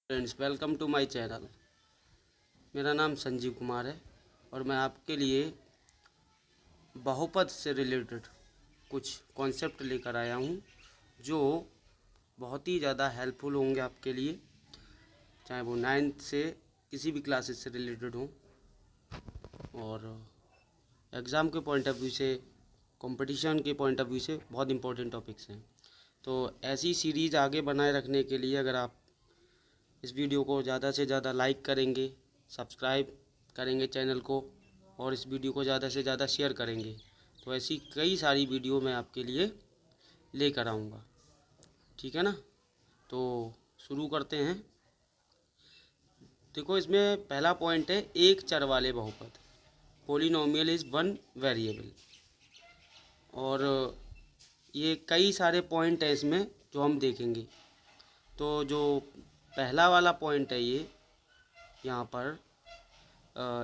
Friends, welcome to my channel. मेरा नाम संजीव कुमार है और मैं आपके लिए बहुपद से रिलेटेड कुछ कॉन्सेप्ट लेकर आया हूँ जो बहुत ही ज़्यादा हेल्पफुल होंगे आपके लिए, चाहे वो 9th से किसी भी क्लासेस से रिलेटेड हो और एग्ज़ाम के पॉइंट ऑफ व्यू से, कंपटीशन के पॉइंट ऑफ व्यू से बहुत इंपॉर्टेंट टॉपिक्स हैं। तो ऐसी सीरीज़ आगे बनाए रखने के लिए अगर आप इस वीडियो को ज़्यादा से ज़्यादा लाइक करेंगे, सब्सक्राइब करेंगे चैनल को और इस वीडियो को ज़्यादा से ज़्यादा शेयर करेंगे, तो ऐसी कई सारी वीडियो मैं आपके लिए लेकर आऊँगा। ठीक है ना? तो शुरू करते हैं। देखो, इसमें पहला पॉइंट है एक चर वाले बहुपद। Polynomial is one variable. और ये कई सारे पॉइंट हैं इसमें जो हम देखेंगे। तो जो पहला वाला पॉइंट है ये यहाँ पर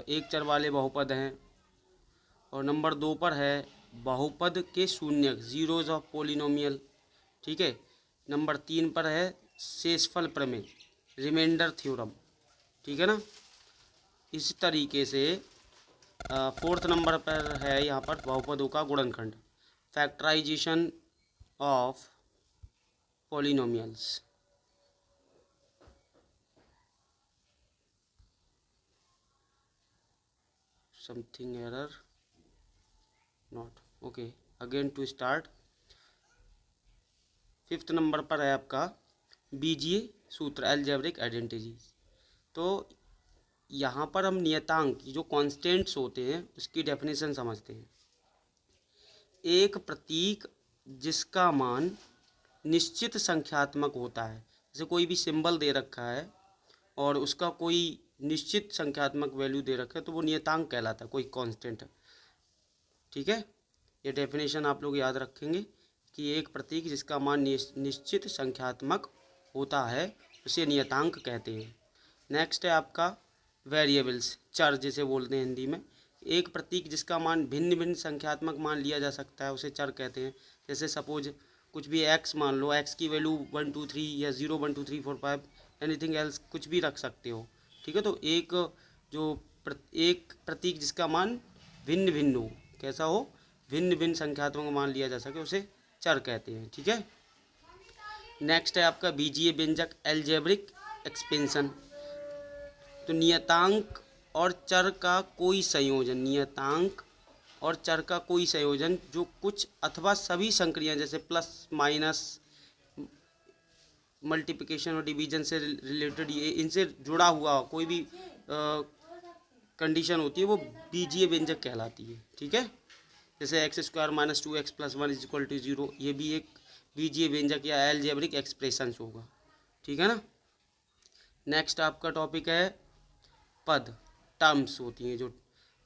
एक चर वाले बहुपद हैं। और नंबर 2 पर है बहुपद के शून्यक, जीरोज ऑफ पोलिनोमियल। ठीक है। नंबर 3 पर है शेषफल प्रमेय, रिमाइंडर थ्योरम। ठीक है ना? इस तरीके से 4th नंबर पर है यहाँ पर बहुपदों का गुणनखंड, factorization of polynomials. Something error, not okay, again to start. 5th number पर है आपका बीजीय सूत्र, अलजेब्रिक आइडेंटिटी। तो यहाँ पर हम नियतांक जो कांस्टेंट्स होते हैं उसकी डेफिनेशन समझते हैं। एक प्रतीक जिसका मान निश्चित संख्यात्मक होता है, जैसे कोई भी सिंबल दे रखा है और उसका कोई निश्चित संख्यात्मक वैल्यू दे रखा है तो वो नियतांक कहलाता है, कोई कांस्टेंट। ठीक है, ये डेफिनेशन आप लोग याद रखेंगे कि एक प्रतीक जिसका मान निश्चित संख्यात्मक होता है उसे नियतांक कहते हैं। नेक्स्ट है आपका वेरिएबल्स, चर जिसे बोलते हैं हिंदी में। एक प्रतीक जिसका मान भिन्न भिन्न संख्यात्मक मान लिया जा सकता है उसे चर कहते हैं। जैसे सपोज कुछ भी x मान लो, x की वैल्यू 1 2 3 या 0 1 2 3 4 5 एनीथिंग एल्स कुछ भी रख सकते हो। ठीक है, तो एक प्रतीक जिसका मान भिन्न भिन्न हो, कैसा हो, भिन्न भिन्न संख्यात्मक मान लिया जा सके उसे चर कहते हैं। ठीक है। नेक्स्ट है आपका बीजीय व्यंजक, अलजेब्रिक एक्सपेंशन। तो नियतांक और चर का कोई संयोजन, नियतांक और चर का कोई संयोजन जो कुछ अथवा सभी संक्रियाएं जैसे प्लस माइनस, मल्टीप्लिकेशन और डिवीजन से रिलेटेड, ये इनसे जुड़ा हुआ कोई भी कंडीशन होती है वो बीजीय व्यंजक कहलाती है। ठीक है, जैसे X square minus 2x plus 1 is equal to 0, ये भी एक बीजीय व्यंजक या अलजेब्रिक एक्सप्रेशन होगा। ठीक है ना? नेक्स्ट आपका टॉपिक है पद, टर्म्स होती हैं जो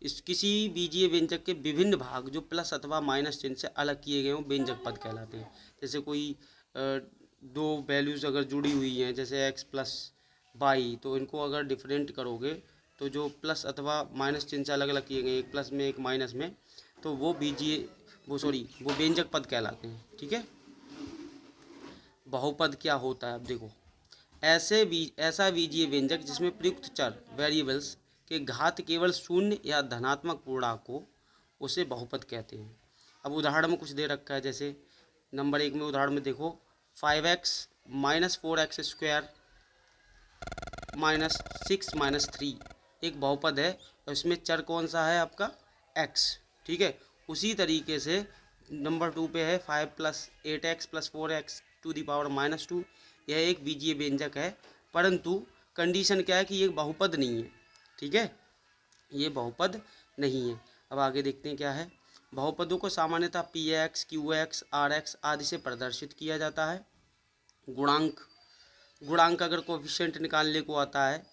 इस किसी बीजीय व्यंजक के विभिन्न भाग जो प्लस अथवा माइनस चिन्ह से अलग किए गए हों व्यंजक पद कहलाते हैं। जैसे कोई दो वैल्यूज़ अगर जुड़ी हुई हैं जैसे x प्लस वाई, तो इनको अगर डिफरेंट करोगे तो जो प्लस अथवा माइनस चिन्ह से अलग अलग किए गए, एक प्लस में एक माइनस में, तो वो वो व्यंजक पद कहलाते हैं। ठीक है। बहुपद क्या होता है अब देखो, ऐसा बीजीय व्यंजक जिसमें प्रयुक्त चर वेरिएबल्स के घात केवल शून्य या धनात्मक पूर्णांक को, उसे बहुपद कहते हैं। अब उदाहरण में कुछ दे रखा है, जैसे नंबर 1 में उदाहरण में देखो 5x minus 4x square minus 6 minus 3 एक बहुपद है और इसमें चर कौन सा है आपका x। ठीक है, उसी तरीके से नंबर 2 पे है 5 plus 8x plus 4x to the power minus 2, यह एक बीजीय व्यंजक है, परंतु कंडीशन क्या है कि ये बहुपद नहीं है। ठीक है, ये बहुपद नहीं है। अब आगे देखते हैं क्या है। बहुपदों को सामान्यतः px, qx, rx आदि से प्रदर्शित किया जाता है। गुणांक अगर कोफिशिएंट निकालने को आता है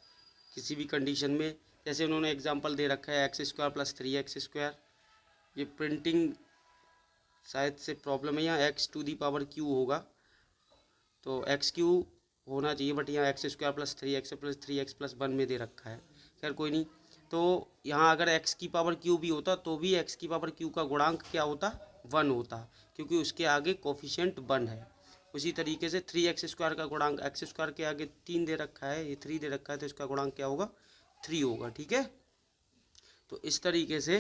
किसी भी कंडीशन में, जैसे उन्होंने एग्जांपल दे रखा है x square plus 3x square, ये प्रिंटिंग शायद से प्रॉब्लम है, यहाँ x to the power cube होगा तो एक्स क्यू होना चाहिए, बट यहाँ x square plus 3x plus 1 में दे रखा है। खैर कोई नहीं, तो यहाँ अगर एक्स की पावर क्यू भी होता तो भी एक्स की पावर क्यू का गुणांक क्या होता, 1 होता, क्योंकि उसके आगे कोफिशिएंट 1 है। उसी तरीके से 3x² का गुणांक, x² के आगे 3 दे रखा है, ये 3 दे रखा है, तो इसका गुणांक क्या होगा? 3 होगा। ठीक है, तो इस तरीके से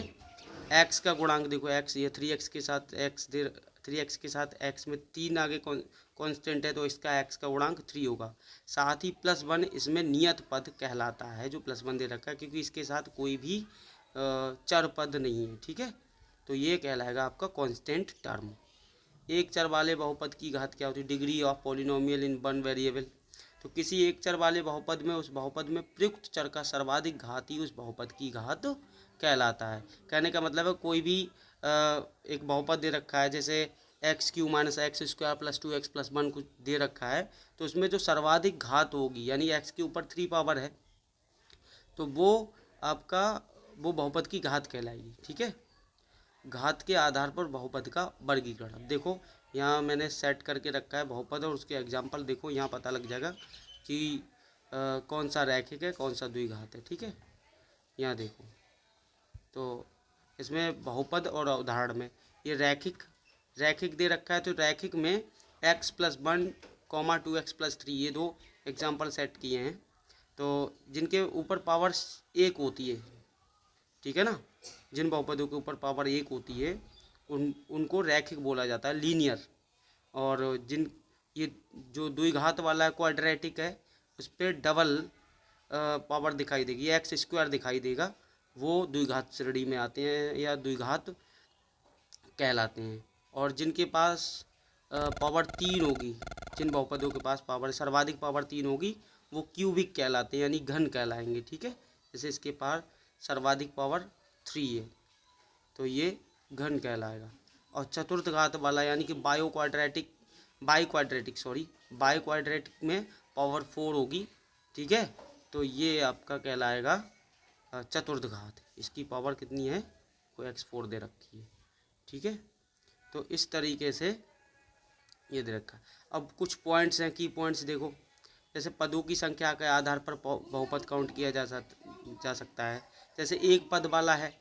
x का गुणांक देखो, x ये 3x के साथ x दे, 3x के साथ x में 3 आगे कांस्टेंट है, तो इसका x का गुणांक 3 होगा। साथ ही +1 इसमें नियत पद कहलाता है, जो +1 दे रखा है, क्योंकि इसके साथ कोई भी चर पद नहीं है। ठीक है, तो ये कहलाएगा आपका कांस्टेंट टर्म। एक चर वाले बहुपद की घात क्या होती है? Degree of polynomial in one variable. तो किसी एक चर वाले बहुपद में, उस बहुपद में प्रयुक्त चर का सर्वाधिक घात ही उस बहुपद की घात कहलाता है। कहने का मतलब है कोई भी एक बहुपद दे रखा है, जैसे x³ - x² + 2x + 1 कुछ दे रखा है, तो उसमें जो सर्वाधिक घात होगी, यानी x के ऊपर 3 पावर है, तो वो आपका वो बहुपद की घात कहलाएगी। ठीक है, घात के आधार पर बहुपद का वर्गीकरण। देखो यहाँ मैंने सेट करके रखा है बहुपद, और उसके एग्जाम्पल देखो, यहाँ पता लग जाएगा कि कौन सा रैखिक है, कौन सा द्विघात है। ठीक है, यहाँ देखो, तो इसमें बहुपद और उदाहरण में ये रैखिक दे रखा है, तो रैखिक में x + 1, 2x + 3 ये 2 एग्जाम्पल सेट किए हैं, तो जिनके ऊपर पावर 1 होती है, ठीक है ना, जिन बहुपदों के ऊपर पावर 1 होती है उनको रैखिक बोला जाता है, लीनियर। और जिन ये जो द्विघात वाला क्वाड्रेटिक है, उस पर डबल पावर दिखाई देगी, x² दिखाई देगा, वो द्विघात श्रेणी में आते हैं या द्विघात कहलाते हैं। और जिनके पास पावर 3 होगी, जिन बहुपदों के पास पावर सर्वाधिक पावर 3 होगी, वो क्यूबिक कहलाते हैं, यानी घन कहलाएंगे। ठीक है, जैसे इसके पास सर्वाधिक पावर 3 है, तो ये घन कहलाएगा। और चतुर्थ घात वाला यानी कि बाई क्वाड्रेटिक में पावर 4 होगी। ठीक है, तो ये आपका कहलाएगा चतुर्थ घात। इसकी पावर कितनी है? कोई x4 दे रखी है। ठीक है, तो इस तरीके से ये दे रखा है। अब कुछ पॉइंट्स हैं, की पॉइंट्स देखो, जैसे पदों की संख्या के आधार पर बहुपद काउंट किया जा सकता है। जैसे एक पद वाला है,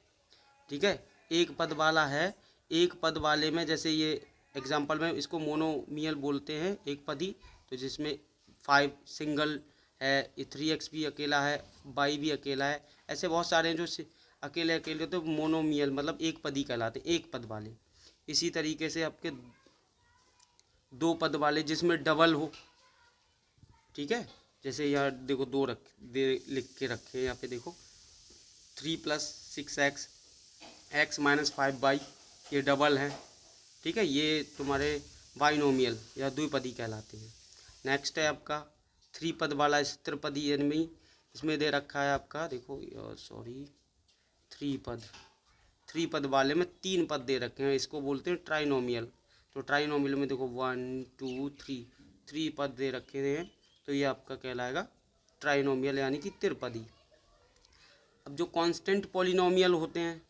ठीक है, एक पद वाला है, एक पद वाले में जैसे ये एग्जांपल में इसको मोनोमियल बोलते हैं, एक पदी, तो जिसमें 5 सिंगल है, 3x भी अकेला है, y भी अकेला है, ऐसे बहुत सारे हैं जो अकेले अकेले, तो मोनोमियल मतलब एक पदी कहलाते हैं, एक पद वाले। इसी तरीके से आपके दो पद वाले जिसमें डबल हो, ठीक है, जैसे यहाँ देखो दो लिख के रखे हैं, यहाँ पे देखो 3 + 6x x - 5y, ये डबल हैं। ठीक है, ये तुम्हारे बाइनोमियल या द्विपदी कहलाते हैं। नेक्स्ट है आपका 3 पद वाला स्थिरपदी, यानी इसमें दे रखा है आपका, देखो 3 पद वाले में 3 पद दे रखे हैं, इसको बोलते हैं ट्राइनोमियल। तो ट्राइनोमियल में देखो 1 2 3 पद दे रखे हैं, तो ये आपका कहलाएगा ट्राइनोमियल यानी कि त्रिपदी। अब जो कांस्टेंट पॉलिनोमियल होते हैं,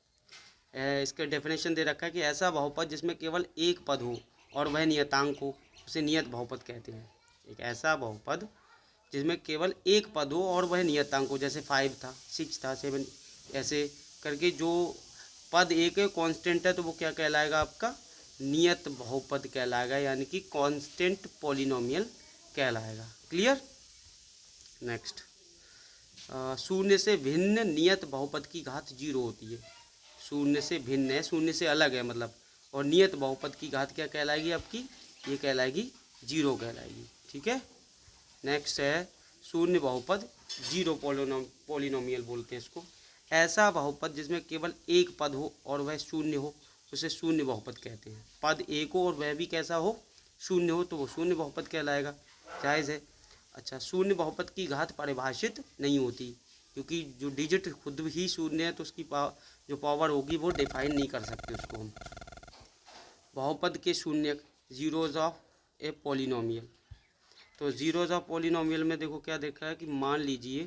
इसका डेफिनेशन दे रखा है कि ऐसा बहुपद जिसमें केवल एक पद हो और वह नियतांक हो, उसे नियत बहुपद कहते हैं। एक ऐसा बहुपद जिसमें केवल एक पद हो और वह नियतांक हो, जैसे 5 था, 6 था, 7, ऐसे करके जो पद एक कांस्टेंट है, तो वो क्या कहलाएगा? आपका नियत बहुपद कहलाएगा, यानी कि कांस्टेंट पॉलिनोमियल कहलाएगा। क्लियर? नेक्स्ट, शून्य से भिन्न नियत बहुपद की घात 0 होती है। शून्य से भिन्न है, शून्य से अलग है मतलब, और नियत बहुपद की घात क्या कहलाएगी आपकी? ये कहलाएगी 0 कहलाएगी। ठीक है, नेक्स्ट है शून्य बहुपद, 0 पॉलिनोमियल बोलते हैं इसको। ऐसा बहुपद जिसमें केवल एक पद हो और वह शून्य हो, उसे शून्य बहुपद कहते हैं। पद एक हो और वह भी कैसा हो? शून्य हो, तो वो शून्य बहुपद कहलाएगा। जायज़ है। अच्छा, शून्य बहुपद की घात परिभाषित नहीं होती, क्योंकि जो डिजिट खुद ही शून्य है, तो उसकी जो पावर होगी वो डिफाइन नहीं कर सकते उसको हम। बहुपद के शून्य, जीरोज ऑफ ए पॉलिनोमियल। तो जीरोज ऑफ पॉलिनोमियल में देखो क्या देखा है कि मान लीजिए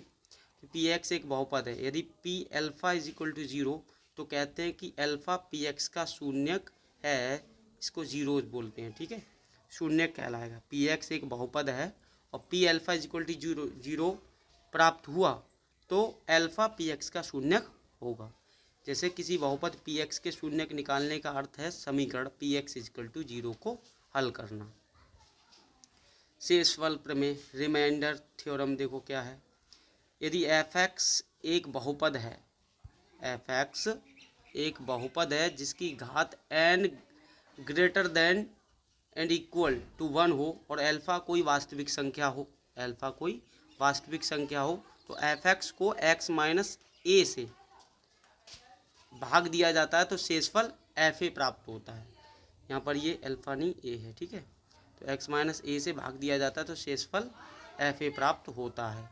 कि पी एक्स एक बहुपद है, यदि p alpha is equal to 0, तो कहते हैं कि अल्फा पी एक्स का शून्यक है, इसको जीरोज बोलते हैं। ठीक है, शून्यक कहलाएगा। पी एक्स एक बहुपद है और p alpha is equal to 0 प्राप्त हुआ, तो अल्फा पी एक्स का शून्यक होगा। जैसे किसी बहुपद पी एक्स के शून्यक निकालने का अर्थ है समीकरण p x is equal to 0 को हल करना। शेषफल प्रमेय, रिमाइंडर थ्योरम देखो क्या है। यदि एफ एक्स एक बहुपद है, एफ एक्स एक बहुपद है जिसकी घात n greater than and equal to 1 हो और अल्फा कोई वास्तविक संख्या हो, अल्फा कोई वास्तविक संख्या हो, तो एफ एक्स को एक्स माइनस ए से भाग दिया जाता है तो शेषफल एफ ए प्राप्त होता है। यहाँ पर ये अल्फा नहीं ए है, ठीक है। तो एक्स माइनस ए से भाग दिया जाता है तो शेषफल एफ ए प्राप्त होता है।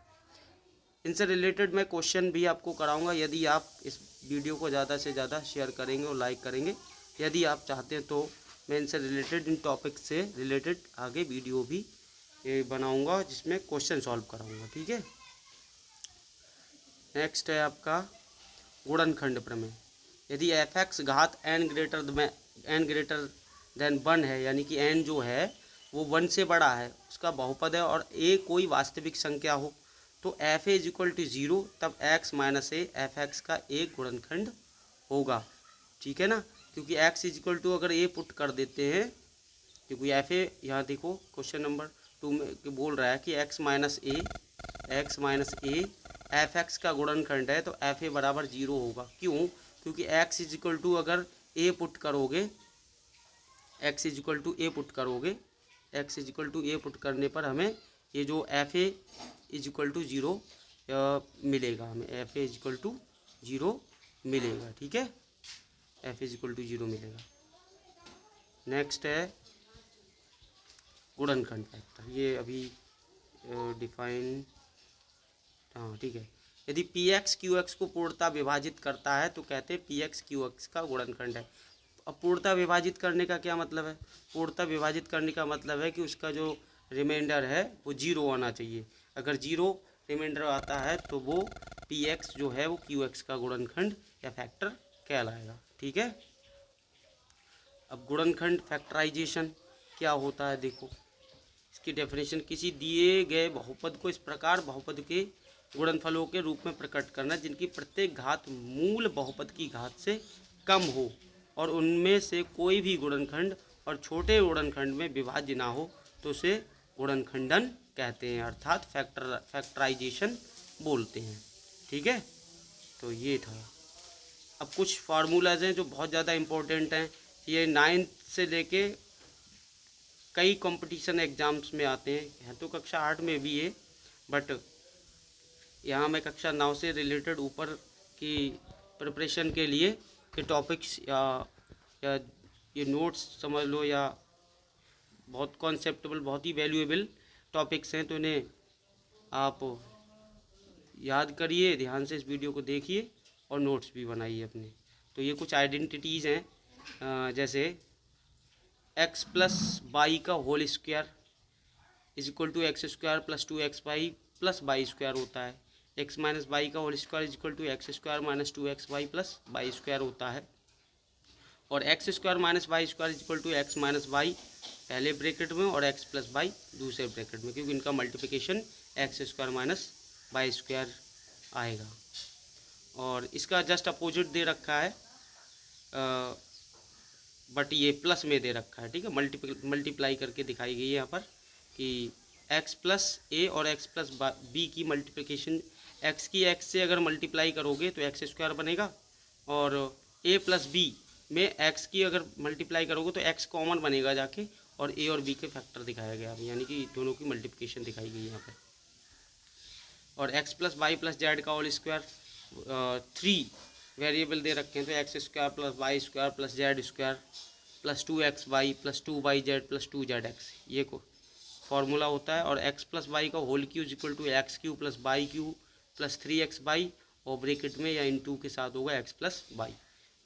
इनसे रिलेटेड मैं क्वेश्चन भी आपको कराऊंगा यदि आप इस वीडियो को ज़्यादा से ज़्यादा शेयर करेंगे और लाइक करेंगे। यदि आप चाहते हैं तो मैं इनसे रिलेटेड, इन टॉपिक से रिलेटेड आगे वीडियो भी बनाऊंगा जिसमें क्वेश्चन सॉल्व कराऊंगा, ठीक है। नेक्स्ट है आपका गुणनखंड प्रमेय। यदि एफ एक्स घात एन ग्रेटर देन 1 है, यानी कि एन जो है वो 1 से बड़ा है, उसका बहुपद है और ए कोई वास्तविक संख्या हो, तो f a is equal to 0, तब x minus a f x का एक गुणनखंड होगा, ठीक है ना। क्योंकि एक्स इज इक्वल टू अगर ए पुट कर देते हैं, क्योंकि एफ ए यहाँ देखो क्वेश्चन नंबर 2 में बोल रहा है कि x minus a f x का गुणनखंड है, तो एफ ए बराबर 0 होगा। क्यों? क्योंकि एक्स इज इक्वल टू अगर ए पुट करोगे, x is equal to a put करने पर हमें ये जो f a is equal to 0 मिलेगा, हमें f a is equal to 0 मिलेगा, ठीक है। एफ इज इक्वल टू 0 मिलेगा। नेक्स्ट है गुणनखंड फैक्टर, ये अभी डिफाइन, हाँ ठीक है। यदि पी एक्स क्यू एक्स को पूर्णतः विभाजित करता है तो कहते हैं पी एक्स क्यू एक्स का गुणनखंड है। अब पूर्णतः विभाजित करने का क्या मतलब है? पूर्णतः विभाजित करने का मतलब है कि उसका जो रिमाइंडर है वो 0 आना चाहिए। अगर 0 रिमाइंडर आता है तो वो पी एक्स जो है वो क्यू एक्स का गुणनखंड या फैक्टर कहलाएगा, ठीक है। अब गुणनखंड फैक्टराइजेशन क्या होता है देखो, इसकी डेफिनेशन, किसी दिए गए बहुपद को इस प्रकार बहुपद के गुणनफलों के रूप में प्रकट करना जिनकी प्रत्येक घात मूल बहुपद की घात से कम हो और उनमें से कोई भी गुणनखंड और छोटे गुणनखंड में विभाज्य ना हो, तो उसे गुणनखंडन कहते हैं, अर्थात फैक्टराइजेशन बोलते हैं, ठीक है। तो ये था। अब कुछ फार्मूलाज हैं जो बहुत ज़्यादा इम्पोर्टेंट हैं, ये 9th से लेके कई कंपटीशन एग्ज़ाम्स में आते हैं तो कक्षा 8 में भी है, बट यहाँ मैं कक्षा 9 से रिलेटेड ऊपर की प्रिपरेशन के लिए के टॉपिक्स या ये नोट्स समझ लो, या बहुत कॉन्सेप्टेबल, बहुत ही वैल्यूएबल टॉपिक्स हैं, तो इन्हें आप याद करिए, ध्यान से इस वीडियो को देखिए और नोट्स भी बनाइए अपने। तो ये कुछ आइडेंटिटीज़ हैं, जैसे एक्स प्लस वाई का whole square is equal to x square plus 2xy plus y square होता है। एक्स माइनस वाई का whole square is equal to x square minus 2xy plus y square होता है। और x square minus y square is equal to x minus y पहले bracket में और x plus y दूसरे ब्रैकेट में, क्योंकि इनका multiplication x square minus y square आएगा। और इसका जस्ट अपोजिट दे रखा है, बट ये प्लस में दे रखा है, ठीक है। मल्टीप्लाई करके दिखाई गई है यहाँ पर कि x प्लस ए और x प्लस बी की मल्टीप्लिकेशन, x की x से अगर मल्टीप्लाई करोगे तो एक्स स्क्वायर बनेगा, और a प्लस बी में x की अगर मल्टीप्लाई करोगे तो x कॉमन बनेगा जाके, और a और b के फैक्टर दिखाया गया, यानी कि दोनों की मल्टीप्लिकेशन दिखाई गई यहाँ पर। और x plus Y plus z का होल स्क्वायर 3 वेरिएबल दे रखे हैं, तो x square plus y square plus z square plus 2xy plus 2yz plus 2zx, ये को फार्मूला होता है। और x प्लस वाई का whole cube equal to x cube plus y cube plus 3xy, और ब्रैकेट में या इनटू के साथ होगा x प्लस वाई।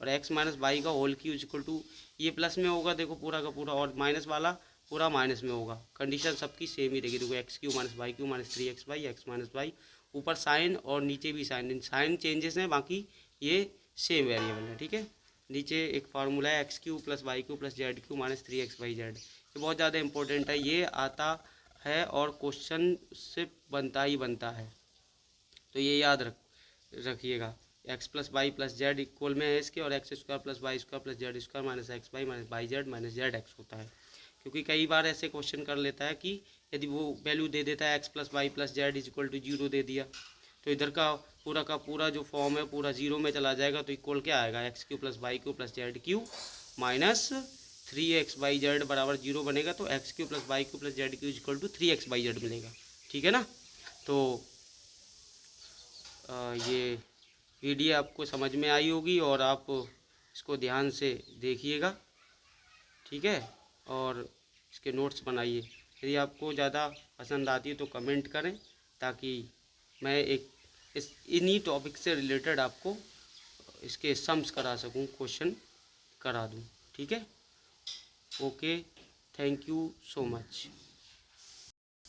और x माइनस वाई का होल क्यू इक्वल टू, ये प्लस में होगा देखो पूरा का पूरा, और माइनस वाला पूरा माइनस में होगा। कंडीशन सबकी सेम ही रहेगी, देखो x cube minus y cube minus 3xy, x minus y, ऊपर साइन और नीचे भी साइन चेंजेस हैं, बाकी ये सेम वेरिएबल है, ठीक है। नीचे एक फार्मूला है x cube plus y cube plus z cube minus 3xyz, ये बहुत ज़्यादा इंपॉर्टेंट है, ये आता है और क्वेश्चन से बनता ही बनता है, तो ये याद रखिएगा। X plus Y plus z equal में है इसके, और x square plus y square plus z square minus x y minus y z minus z x होता है। क्योंकि कई बार ऐसे क्वेश्चन कर लेता है कि यदि वो वैल्यू दे देता है X plus Y plus Z is equal to zero दे दिया, तो इधर का पूरा जो फॉर्म है पूरा जीरो में चला जाएगा, तो इक्वल क्या आएगा, x cube plus y cube plus z cube minus 3x/z बराबर जीरो बनेगा, तो x cube plus y cube plus z cube equal to 3x/z मिलेगा। ठीक है ना। तो ये वीडियो आपको समझ में आई होगी और आप इसको ध्यान से देखिएगा। ठीक है, और इसके नोट्स बनाइए। यदि आपको ज़्यादा पसंद आती है तो कमेंट करें, ताकि मैं एक इन्हीं टॉपिक से रिलेटेड आपको इसके सम्स करा सकूं, क्वेश्चन करा दूं। ठीक है, okay, thank you so much.